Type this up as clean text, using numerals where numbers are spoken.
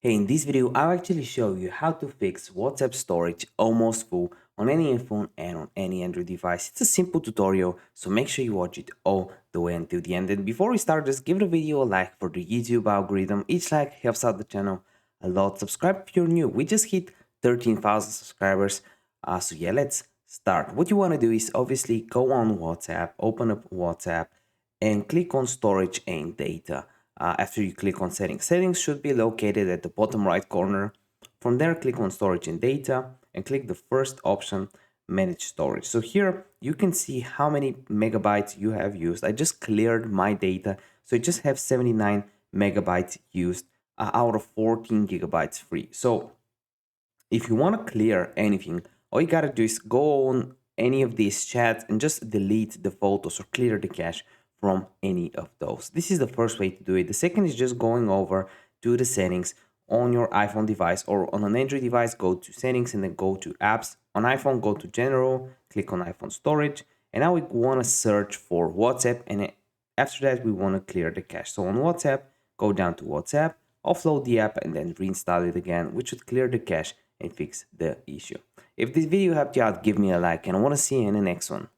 Hey, in this video, I'll actually show you how to fix WhatsApp storage almost full on any iPhone and on any Android device. It's a simple tutorial, so make sure you watch it all the way until the end. And before we start, just give the video a like for the YouTube algorithm. Each like helps out the channel a lot. Subscribe if you're new. We just hit 13,000 subscribers. So yeah, let's start. What you want to do is obviously go on WhatsApp, open up WhatsApp, and click on storage and data. After you click on settings, settings should be located at the bottom right corner. From there, click on storage and data and click the first option, manage storage. So here you can see how many megabytes you have used. I just cleared my data, so I just have 79 megabytes used out of 14 gigabytes free. So if you want to clear anything, all you gotta do is go on any of these chats and just delete the photos or clear the cache from any of those. This is the first way to do it. The second is just going over to the settings on your iPhone device, or on an Android device, go to settings and then go to apps. On iPhone, go to general, click on iPhone storage, and now we want to search for WhatsApp, and after that we want to clear the cache. So on WhatsApp, go down to WhatsApp, offload the app, and then reinstall it again, which should clear the cache and fix the issue. If this video helped you out, give me a like, and I want to see you in the next one.